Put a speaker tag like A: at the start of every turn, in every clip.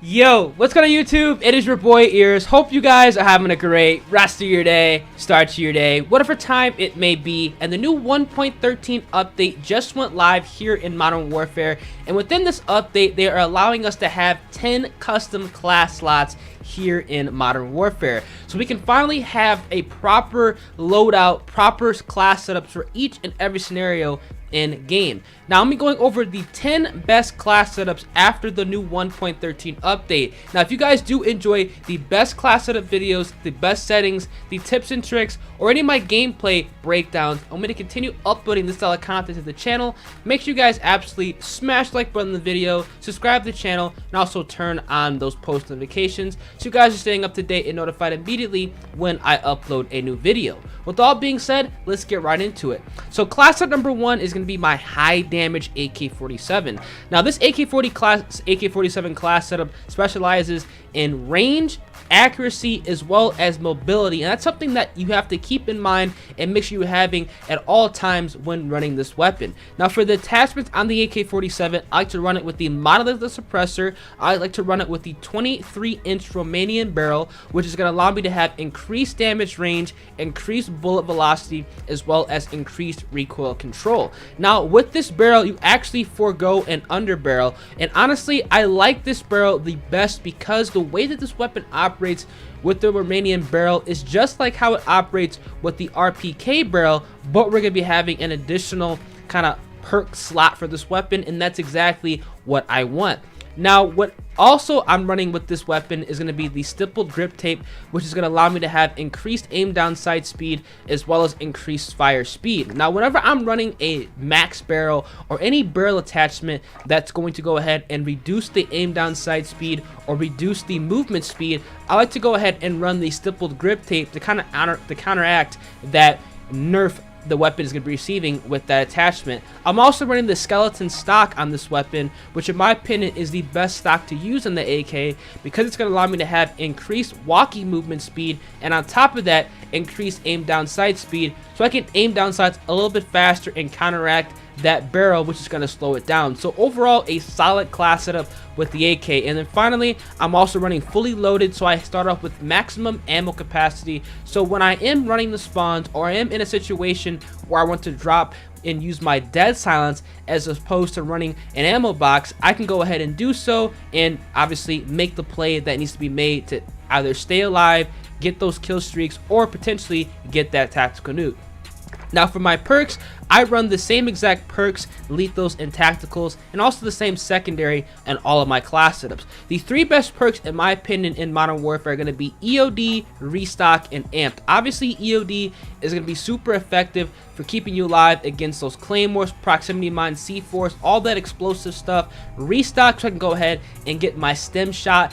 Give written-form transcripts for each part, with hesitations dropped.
A: Yo, what's going on YouTube? It is your boy Ears. Hope you guys are having a great rest of your day, start to your day, whatever time it may be. And the new 1.13 update just went live here in Modern Warfare. And within this update, they are allowing us to have 10 custom class slots here in Modern Warfare. So we can finally have a proper loadout, proper class setups for each and every scenario in game. Now I'm going over the 10 best class setups after the new 1.13 update. Now if you guys do enjoy the best class setup videos, the best settings, the tips and tricks, or any of my gameplay breakdowns, I'm going to continue uploading this style of content to the channel. Make sure you guys absolutely smash the like button on the video, subscribe to the channel, and also turn on those post notifications so you guys are staying up to date and notified immediately when I upload a new video. With all being said, let's get right into it. So class setup number 1 is going to be my high damage AK-47. Now this AK-47 class setup specializes in range, accuracy, as well as mobility, and that's something that you have to keep in mind and make sure you're having at all times when running this weapon. Now for the attachments on the AK-47, I like to run it with the monolithic suppressor. I like to run it with the 23-inch Romanian barrel, which is going to allow me to have increased damage range, increased bullet velocity, as well as increased recoil control. Now with this barrel, you actually forego an underbarrel, and honestly I like this barrel the best because the way that this weapon operates with the Romanian barrel is just like how it operates with the RPK barrel, but we're going to be having an additional kind of perk slot for this weapon, and that's exactly what I want. Now what also I'm running with this weapon is going to be the stippled grip tape, which is going to allow me to have increased aim down sight speed as well as increased fire speed. Now whenever I'm running a max barrel or any barrel attachment that's going to go ahead and reduce the aim down sight speed or reduce the movement speed, I like to go ahead and run the stippled grip tape to kind of counteract that nerf the weapon is going to be receiving with that attachment. I'm also running the skeleton stock on this weapon, which in my opinion is the best stock to use in the AK because it's going to allow me to have increased walkie movement speed, and on top of that increased aim down sight speed, so I can aim down sights a little bit faster and counteract that barrel, which is going to slow it down. So overall a solid class setup with the AK. And then finally I'm also running fully loaded, so I start off with maximum ammo capacity, so when I am running the spawns or I am in a situation where I want to drop and use my dead silence as opposed to running an ammo box, I can go ahead and do so and obviously make the play that needs to be made to either stay alive, get those kill streaks, or potentially get that tactical nuke. Now for my perks, I run the same exact perks, lethals, and tacticals, and also the same secondary in all of my class setups. The 3 best perks in my opinion in Modern Warfare are going to be EOD, Restock, and Amped. Obviously EOD is going to be super effective for keeping you alive against those claymores, proximity mines, C4s, all that explosive stuff. Restock, so I can go ahead and get my stem shot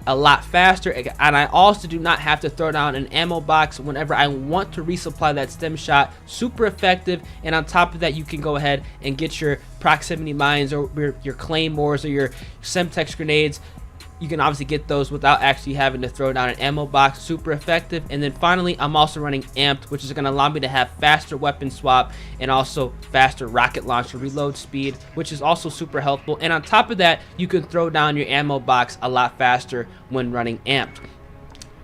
A: a lot faster, and I also do not have to throw down an ammo box whenever I want to resupply that stem shot. Super effective, and on top of that you can go ahead and get your proximity mines or your claymores or your Semtex grenades. You can obviously get those without actually having to throw down an ammo box. Super effective. And then finally I'm also running Amped, which is going to allow me to have faster weapon swap and also faster rocket launcher reload speed, which is also super helpful. And on top of that, you can throw down your ammo box a lot faster when running Amped.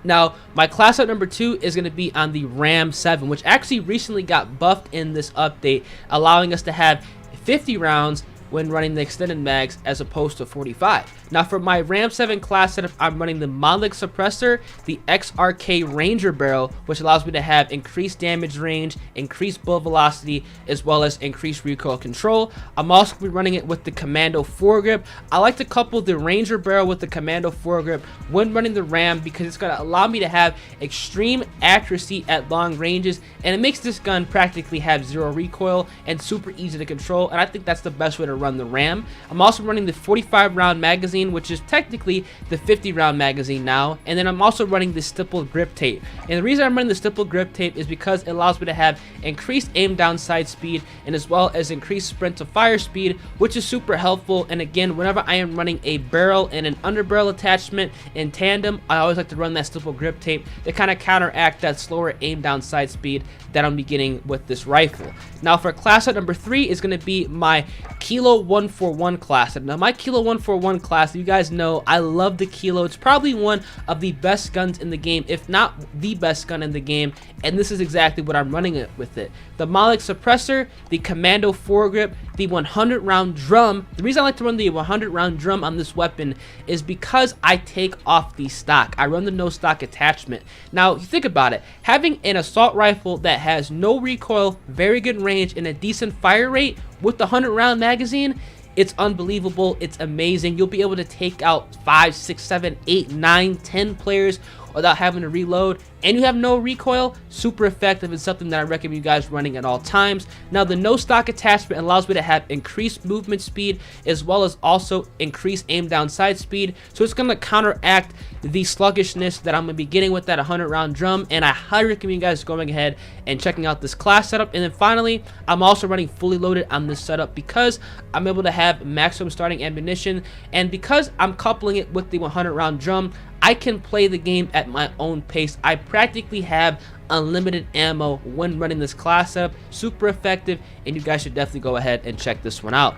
A: Now my class up number 2 is going to be on the Ram 7, which actually recently got buffed in this update, allowing us to have 50 rounds when running the extended mags as opposed to 45. Now for my Ram 7 class setup, I'm running the monolithic suppressor, the XRK Ranger barrel, which allows me to have increased damage range, increased bullet velocity, as well as increased recoil control. I'm also going to be running it with the Commando foregrip. I like to couple the Ranger barrel with the Commando foregrip when running the Ram because it's going to allow me to have extreme accuracy at long ranges, and it makes this gun practically have 0 recoil and super easy to control, and I think that's the best way to run the Ram. I'm also running the 45 round magazine, which is technically the 50 round magazine now, and then I'm also running the stippled grip tape. And the reason I'm running the stippled grip tape is because it allows me to have increased aim down sight speed and as well as increased sprint to fire speed, which is super helpful. And again, whenever I am running a barrel and an underbarrel attachment in tandem, I always like to run that stippled grip tape to kind of counteract that slower aim down sight speed that I'm getting with this rifle. Now for class up number 3 is going to be my Kilo Kilo 141 class. And now my Kilo 141 class, you guys know I love the Kilo. It's probably one of the best guns in the game, if not the best gun in the game, and this is exactly what I'm running it with it. The Malik suppressor, the commando foregrip, the 100 round drum. The reason I like to run the 100 round drum on this weapon is because I take off the stock. I run the no stock attachment. Now, you think about it, having an assault rifle that has no recoil, very good range, and a decent fire rate with the 100 round magazine, it's unbelievable. It's amazing. You'll be able to take out 5, 6, 7, 8, 9, 10 players without having to reload, and you have no recoil. Super effective. It's something that I recommend you guys running at all times. Now, the no stock attachment allows me to have increased movement speed as well as also increased aim down sight speed, so it's going to counteract the sluggishness that I'm going to be getting with that 100 round drum. And I highly recommend you guys going ahead and checking out this class setup. And then finally, I'm also running fully loaded on this setup because I'm able to have maximum starting ammunition, and because I'm coupling it with the 100 round drum, I can play the game at my own pace. I practically have unlimited ammo when running this class setup. Super effective, and you guys should definitely go ahead and check this one out.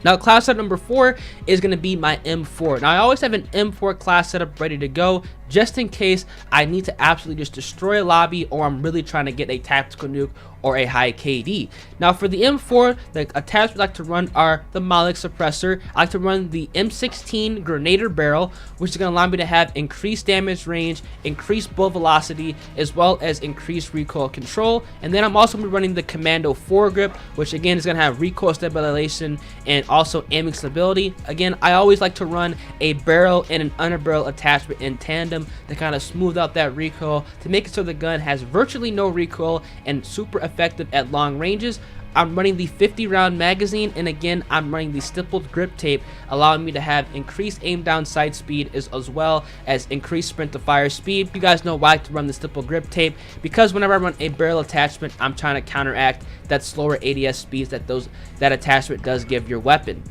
A: Now, class setup number 4 is going to be my M4. Now, I always have an M4 class setup ready to go just in case I need to absolutely just destroy a lobby, or I'm really trying to get a tactical nuke or a high KD. Now, for the M4, the attachments I like to run are the Malik suppressor. I like to run the M16 Grenadier barrel, which is going to allow me to have increased damage range, increased bullet velocity, as well as increased recoil control. And then I'm also going to be running the Commando foregrip, which again is going to have recoil stabilization and also aiming stability. Again, I always like to run a barrel and an underbarrel attachment in tandem to kind of smooth out that recoil, to make it so the gun has virtually no recoil and super effective at long ranges. I'm running the 50 round magazine, and again, I'm running the stippled grip tape, allowing me to have increased aim down sight speed as well as increased sprint to fire speed. You guys know why I like to run the stippled grip tape, because whenever I run a barrel attachment, I'm trying to counteract that slower ADS speeds that attachment does give your weapon.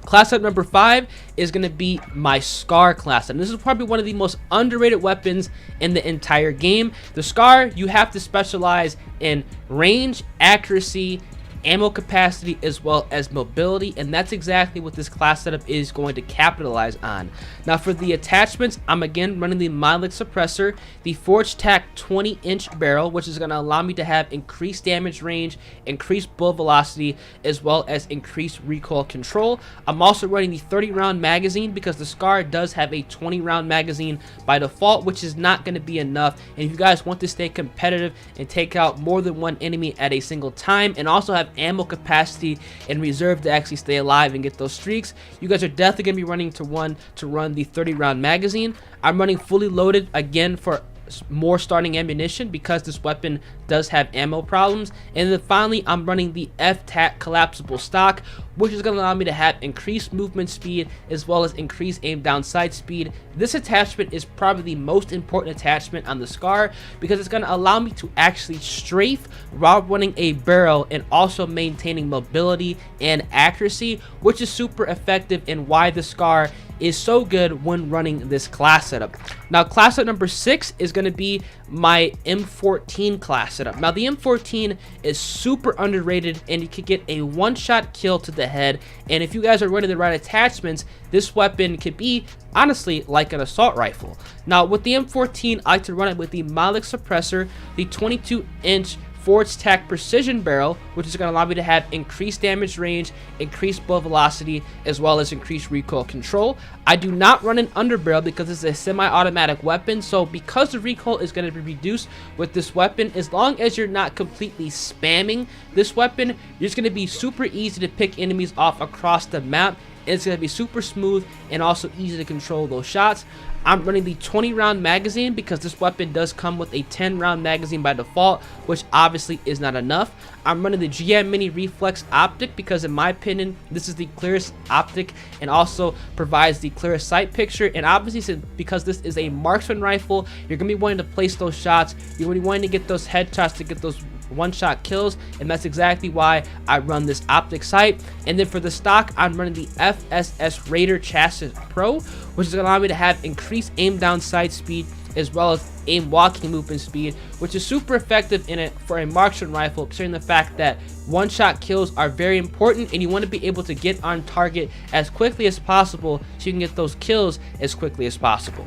A: Class setup number 5 is going to be my SCAR class, and this is probably one of the most underrated weapons in the entire game. The SCAR, you have to specialize in range, accuracy, ammo capacity, as well as mobility, and that's exactly what this class setup is going to capitalize on. Now, for the attachments, I'm again running the Malik suppressor, the Forged Tac 20-inch barrel, which is going to allow me to have increased damage range, increased bullet velocity, as well as increased recoil control. I'm also running the 30 round magazine because the SCAR does have a 20 round magazine by default, which is not going to be enough. And if you guys want to stay competitive and take out more than one enemy at a single time, and also have ammo capacity and reserve to actually stay alive and get those streaks, you guys are definitely going to be running to run the 30 round magazine. I'm running fully loaded again for more starting ammunition because this weapon does have ammo problems. And then finally, I'm running the F-TAC collapsible stock, which is going to allow me to have increased movement speed as well as increased aim down sight speed. This attachment is probably the most important attachment on the SCAR because it's going to allow me to actually strafe while running a barrel and also maintaining mobility and accuracy, which is super effective and why the SCAR is so good when running this class setup. Now, class setup number 6 is going to be my M14 class setup. Now, the M14 is super underrated, and you could get a one-shot kill to the head. And if you guys are running the right attachments, this weapon could be honestly like an assault rifle. Now, with the M14, I like to run it with the Malik suppressor, the 22-inch Forged Tac precision barrel, which is going to allow me to have increased damage range, increased bullet velocity, as well as increased recoil control. I do not run an underbarrel because it's a semi-automatic weapon, so because the recoil is going to be reduced with this weapon, as long as you're not completely spamming this weapon, you're just going to be super easy to pick enemies off across the map. It's going to be super smooth and also easy to control those shots. I'm running the 20 round magazine because this weapon does come with a 10 round magazine by default, which obviously is not enough. I'm running the GM Mini Reflex optic because in my opinion, this is the clearest optic and also provides the clearest sight picture. And obviously, because this is a marksman rifle, you're going to be wanting to place those shots. You're going to be wanting to get those headshots to get those one-shot kills, and that's exactly why I run this optic sight. And then for the stock, I'm running the FSS Raider Chassis Pro, which is going to allow me to have increased aim down sight speed, as well as aim walking movement speed, which is super effective in it for a marksman rifle, considering the fact that one-shot kills are very important and you want to be able to get on target as quickly as possible so you can get those kills as quickly as possible.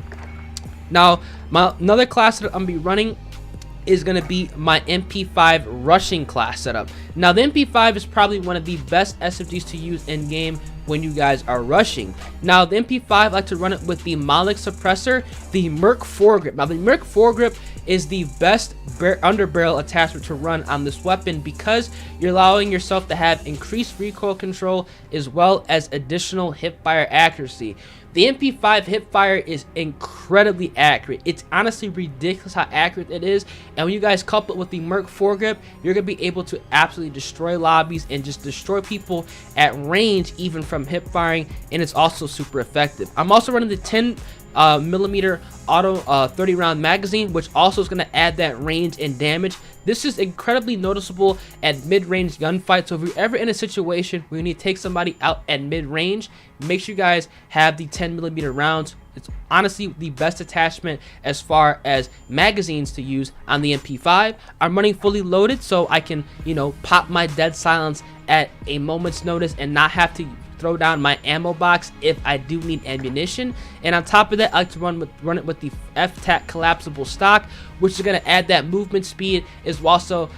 A: Now, another class that I'm going to be running is going to be my MP5 rushing class setup. Now, the MP5 is probably one of the best SMGs to use in game when you guys are rushing. Now, the MP5, I like to run it with the Malik suppressor, the Merc foregrip. Now, the Merc foregrip is the best underbarrel attachment to run on this weapon because you're allowing yourself to have increased recoil control as well as additional hipfire accuracy. The MP5 hipfire is incredibly accurate. It's honestly ridiculous how accurate it is, and when you guys couple it with the Merc foregrip, you're going to be able to absolutely destroy lobbies and just destroy people at range even from hipfiring, and it's also super effective. I'm also running the 10mm auto 30 round magazine, which also is going to add that range and damage. This is incredibly noticeable at mid-range gunfights, so if you're ever in a situation where you need to take somebody out at mid-range, make sure you guys have the 10mm rounds. It's honestly the best attachment as far as magazines to use on the MP5. I'm running fully loaded so I can, you know, pop my dead silence at a moment's notice and not have to throw down my ammo box if I do need ammunition. And on top of that, I like to run it with the FTAC collapsible stock, which is going to add that movement speed as also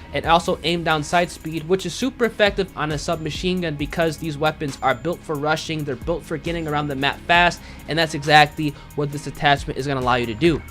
A: aim down sight speed, which is super effective on a submachine gun because these weapons are built for rushing, they're built for getting around the map fast, and that's exactly what this attachment is going to allow you to do.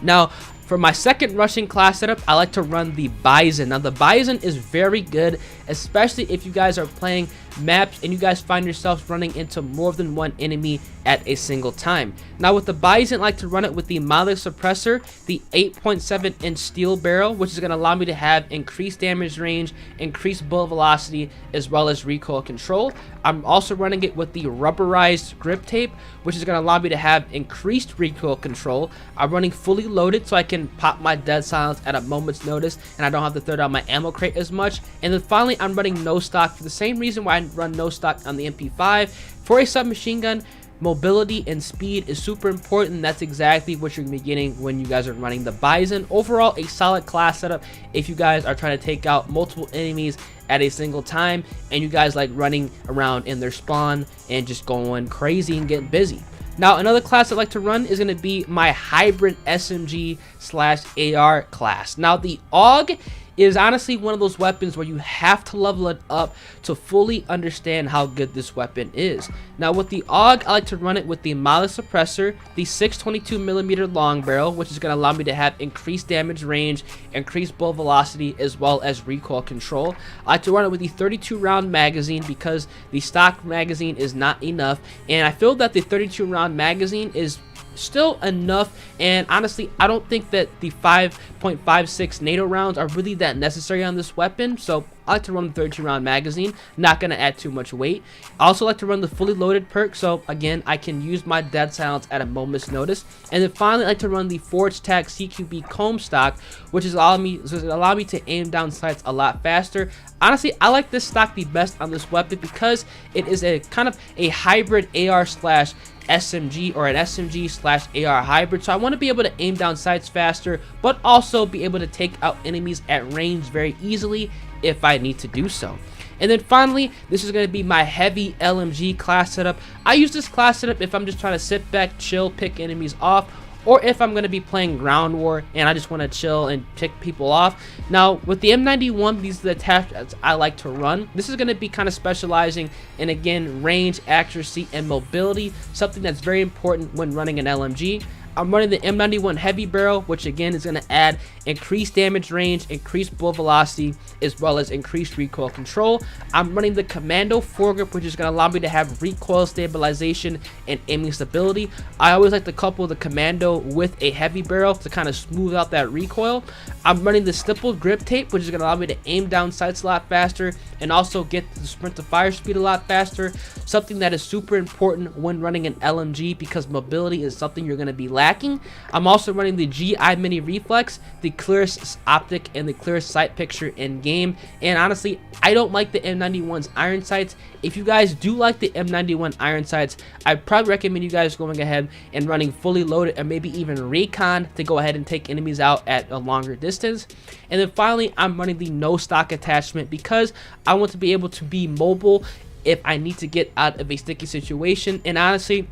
A: Now, for my second rushing class setup, I like to run the Bison. Now, the Bison is very good, especially if you guys are playing maps and you guys find yourselves running into more than one enemy at a single time. Now, with the Bison, I like to run it with the Malik suppressor, the 8.7-inch steel barrel, which is going to allow me to have increased damage range, increased bullet velocity, as well as recoil control. I'm also running it with the rubberized grip tape, which is going to allow me to have increased recoil control. I'm running fully loaded so I can pop my dead silence at a moment's notice and I don't have to throw down my ammo crate as much. And then finally, I'm running no stock for the same reason why I run no stock on the MP5. For a submachine gun, mobility and speed is super important. That's exactly what you're going to be getting when you guys are running the Bison. Overall, a solid class setup if you guys are trying to take out multiple enemies at a single time and you guys like running around in their spawn and just going crazy and getting busy. Now, another class I like to run is going to be my hybrid SMG/AR class. Now, the AUG is honestly one of those weapons where you have to level it up to fully understand how good this weapon is. Now, with the AUG, I like to run it with the Malik suppressor, the 622mm long barrel, which is going to allow me to have increased damage range, increased bullet velocity, as well as recoil control. I like to run it with the 32 round magazine because the stock magazine is not enough, and I feel that the 32 round magazine is still enough, and honestly I don't think that the 5.56 NATO rounds are really that necessary on this weapon, so I like to run the 32 round magazine, not going to add too much weight. I also like to run the fully loaded perk, so again I can use my dead silence at a moment's notice. And then finally, I like to run the Forge Tag CQB comb stock, which is allow me to aim down sights a lot faster. Honestly, I like this stock the best on this weapon because it is a kind of a hybrid AR/SMG or an SMG/AR hybrid, so I want to be able to aim down sights faster but also be able to take out enemies at range very easily if I need to do so. And then finally, this is going to be my heavy LMG class setup. I use this class setup if I'm just trying to sit back, chill, pick enemies off, or if I'm going to be playing ground war and I just want to chill and pick people off. Now, with the M91, these are the attachments I like to run. This is going to be kind of specializing in, again, range, accuracy, and mobility, something that's very important when running an LMG. I'm running the M91 heavy barrel, which again is going to add increased damage range, increased bullet velocity, as well as increased recoil control. I'm running the Commando foregrip, which is going to allow me to have recoil stabilization and aiming stability. I always like to couple the Commando with a heavy barrel to kind of smooth out that recoil. I'm running the stippled grip tape, which is going to allow me to aim down sights a lot faster, and also get the sprint to fire speed a lot faster, something that is super important when running an LMG because mobility is something you're going to be lacking. I'm also running the GI Mini Reflex, the clearest optic and the clearest sight picture in game, and honestly I don't like the M91's iron sights. If you guys do like the M91 iron sights, I'd probably recommend you guys going ahead and running fully loaded or maybe even recon to go ahead and take enemies out at a longer distance. And then finally, I'm running the no stock attachment because I want to be able to be mobile if I need to get out of a sticky situation. And honestly,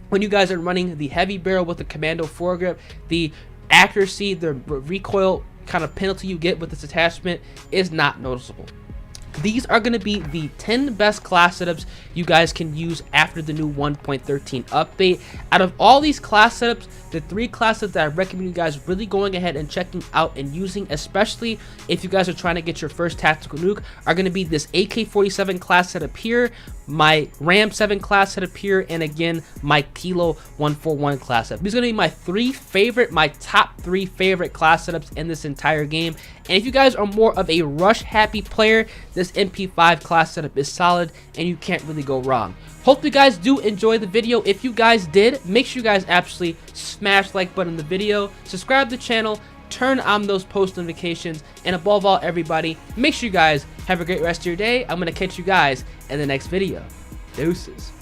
A: when you guys are running the heavy barrel with the commando foregrip, the accuracy, the recoil kind of penalty you get with this attachment is not noticeable. These are going to be the 10 best class setups you guys can use after the new 1.13 update. Out of all these class setups, the 3 class setups that I recommend you guys really going ahead and checking out and using, especially if you guys are trying to get your first tactical nuke, are going to be this AK-47 class setup here, my Ram 7 class setup here, and again my Kilo 141 class setup. These are going to be my top 3 favorite class setups in this entire game. And if you guys are more of a rush happy player, this MP5 class setup is solid and you can't really go wrong. Hope you guys do enjoy the video. If you guys did, make sure you guys absolutely smash like button on the video, subscribe to the channel, turn on those post notifications, and above all, everybody, make sure you guys have a great rest of your day. I'm gonna catch you guys in the next video. Deuces.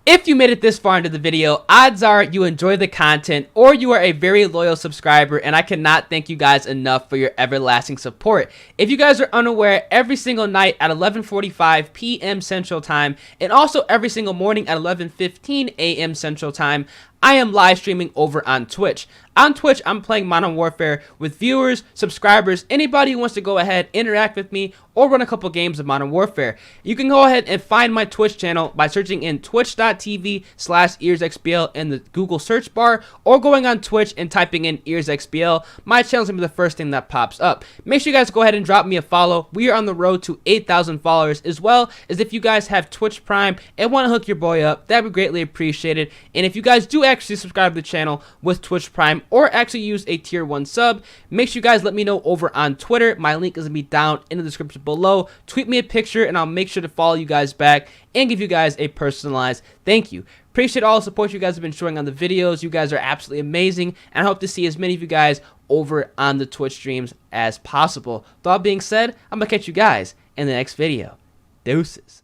A: If you made it this far into the video, odds are you enjoy the content or you are a very loyal subscriber, and I cannot thank you guys enough for your everlasting support. If you guys are unaware, every single night at 11:45 p.m. Central Time and also every single morning at 11:15 a.m. Central Time, I am live streaming over on Twitch. On Twitch, I'm playing Modern Warfare with viewers, subscribers, anybody who wants to go ahead, interact with me, or run a couple games of Modern Warfare. You can go ahead and find my Twitch channel by searching in twitch.tv/EarsXBL in the Google search bar, or going on Twitch and typing in EarsXBL. My channel's gonna be the first thing that pops up. Make sure you guys go ahead and drop me a follow. We are on the road to 8,000 followers, as well as if you guys have Twitch Prime and want to hook your boy up, that'd be greatly appreciated. And if you guys do actually subscribe to the channel with Twitch Prime or actually use a tier 1 sub, make sure you guys let me know over on Twitter. My link is gonna be down in the description below. Tweet me a picture and I'll make sure to follow you guys back and give you guys a personalized thank you. Appreciate all the support you guys have been showing on the videos. You guys are absolutely amazing, and I hope to see as many of you guys over on the Twitch streams as possible. With all being said, I'm gonna catch you guys in the next video. Deuces.